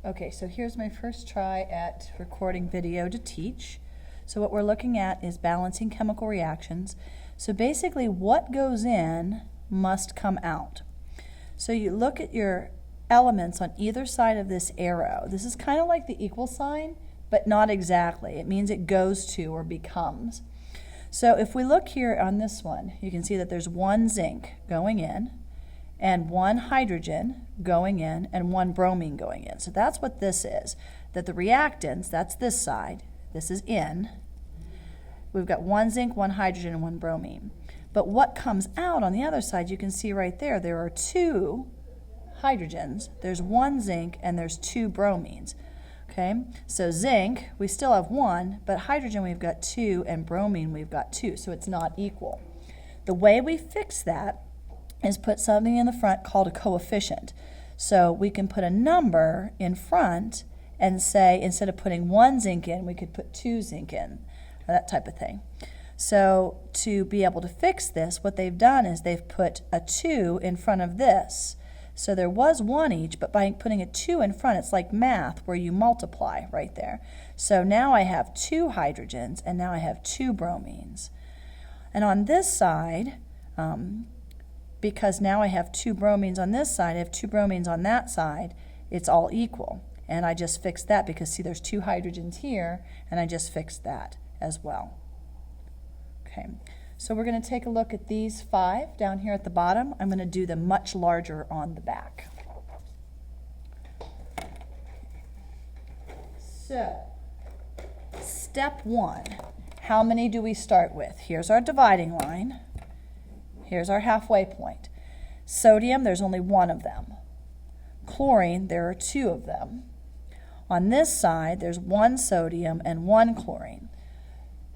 Okay, so here's my first try at recording video to teach. So what we're looking at is balancing chemical reactions. So basically what goes in must come out. So you look at your elements on either side of this arrow. This is kind of like the equal sign, but not exactly. It means it goes to or becomes. So if we look here on this one, you can see that there's one zinc going in, and one hydrogen going in, and one bromine going in. So that's what this is. That the reactants, that's this side, this is in. We've got one zinc, one hydrogen, and one bromine. But what comes out on the other side, you can see right there, there are two hydrogens, there's one zinc, and there's two bromines. Okay, so zinc, we still have one, but hydrogen we've got two, and bromine we've got two, so it's not equal. The way we fix that is put something in the front called a coefficient. So we can put a number in front and say, instead of putting one zinc in, we could put two zinc in, that type of thing. So to be able to fix this, what they've done is they've put a 2 in front of this. So there was one each, but by putting a 2 in front, it's like math where you multiply right there. So now I have two hydrogens, and now I have two bromines. And on this side, because now I have two bromines on this side, I have two bromines on that side, it's all equal. And I just fixed that because, see, there's two hydrogens here, and I just fixed that as well. Okay, so we're going to take a look at these 5 down here at the bottom. I'm going to do them much larger on the back. So, step 1, how many do we start with? Here's our dividing line. Here's our halfway point. Sodium, there's only one of them. Chlorine, there are 2 of them. On this side, there's one sodium and one chlorine.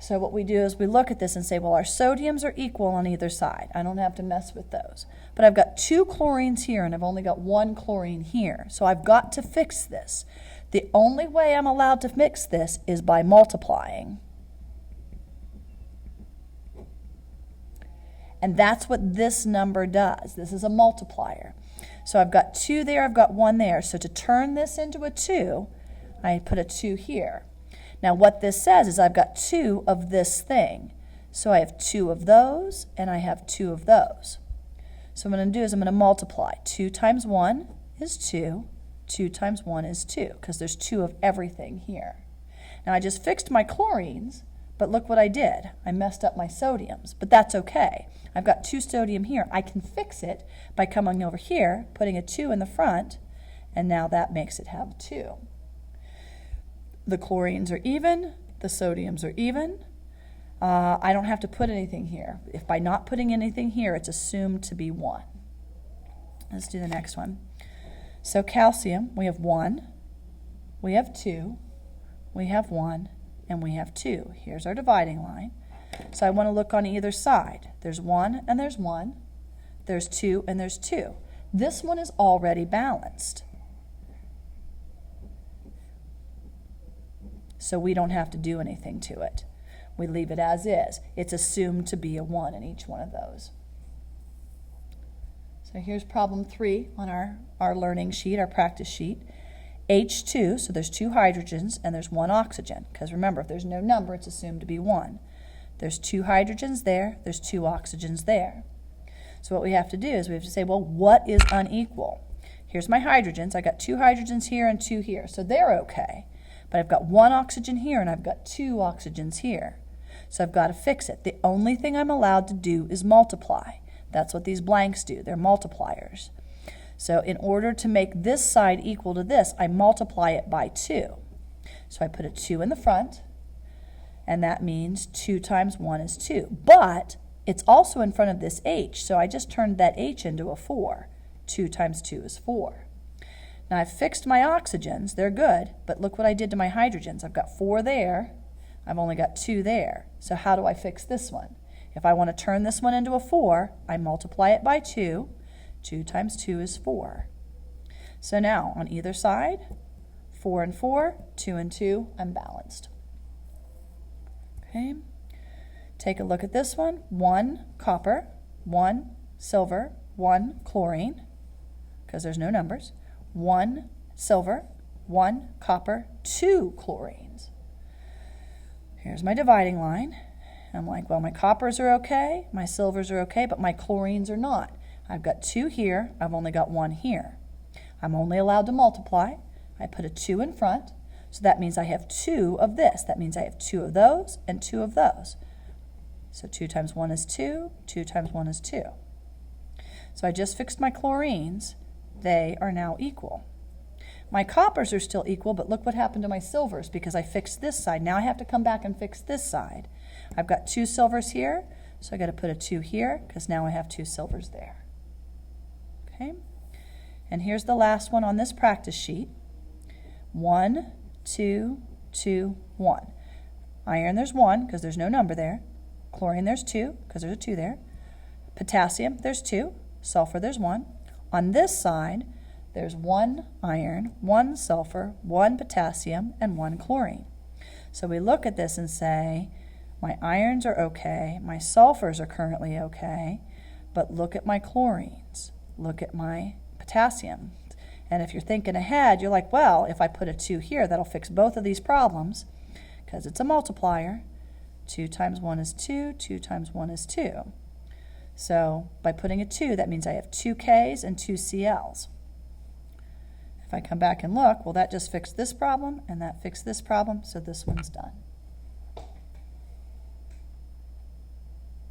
So what we do is we look at this and say, well, our sodiums are equal on either side. I don't have to mess with those. But I've got 2 chlorines here, and I've only got 1 chlorine here. So I've got to fix this. The only way I'm allowed to fix this is by multiplying. And that's what this number does. This is a multiplier. So I've got 2 there, I've got 1 there. So to turn this into a 2, I put a 2 here. Now what this says is I've got 2 of this thing. So I have 2 of those, and I have 2 of those. So what I'm going to do is I'm going to multiply. 2 times 1 is 2. 2 times 1 is 2, because there's 2 of everything here. Now I just fixed my chlorines, but look what I did. I messed up my sodiums, but that's okay. I've got 2 sodium here. I can fix it by coming over here, putting a 2 in the front, and now that makes it have 2. The chlorines are even, the sodiums are even. I don't have to put anything here. If by not putting anything here, it's assumed to be 1. Let's do the next one. So calcium, we have 1, we have 2, we have 1, and we have 2. Here's our dividing line. So I want to look on either side. There's 1 and there's 1. There's 2 and there's 2. This one is already balanced. So we don't have to do anything to it. We leave it as is. It's assumed to be a 1 in each one of those. So here's problem 3 on our learning sheet, our practice sheet. H2, so there's 2 hydrogens and there's 1 oxygen. Because remember, if there's no number, it's assumed to be 1. There's 2 hydrogens there, there's 2 oxygens there. So what we have to do is we have to say, well, what is unequal? Here's my hydrogens. I got 2 hydrogens here and 2 here, so they're okay. But I've got 1 oxygen here and I've got 2 oxygens here. So I've got to fix it. The only thing I'm allowed to do is multiply. That's what these blanks do. They're multipliers. So in order to make this side equal to this, I multiply it by 2. So I put a 2 in the front, and that means 2 times 1 is 2. But it's also in front of this H, so I just turned that H into a 4. 2 times 2 is 4. Now I've fixed my oxygens. They're good, but look what I did to my hydrogens. I've got 4 there. I've only got 2 there. So how do I fix this one? If I want to turn this one into a 4, I multiply it by 2. 2 times 2 is 4. So now, on either side, 4 and 4, 2 and 2, I'm balanced. Okay. Take a look at this one. 1 copper, 1 silver, 1 chlorine, because there's no numbers. 1 silver, 1 copper, 2 chlorines. Here's my dividing line. I'm like, well, my coppers are okay, my silvers are okay, but my chlorines are not. I've got 2 here, I've only got 1 here. I'm only allowed to multiply. I put a 2 in front, so that means I have 2 of this. That means I have 2 of those and 2 of those. So 2 times 1 is 2, 2 times 1 is 2. So I just fixed my chlorines. They are now equal. My coppers are still equal, but look what happened to my silvers because I fixed this side. Now I have to come back and fix this side. I've got 2 silvers here, so I got to put a 2 here because now I have 2 silvers there. Okay? And here's the last one on this practice sheet. 1, 2, 2, 1. Iron, there's 1 because there's no number there. Chlorine, there's 2 because there's a 2 there. Potassium, there's 2. Sulfur, there's 1. On this side, there's 1 iron, 1 sulfur, 1 potassium, and 1 chlorine. So we look at this and say, my irons are okay, my sulfurs are currently okay, but look at my chlorines, look at my potassium. And if you're thinking ahead, you're like, well, if I put a 2 here, that'll fix both of these problems because it's a multiplier. 2 times 1 is 2, 2 times 1 is 2. So by putting a 2, that means I have 2 Ks and 2 Cls. If I come back and look, well, that just fixed this problem, and that fixed this problem, so this one's done.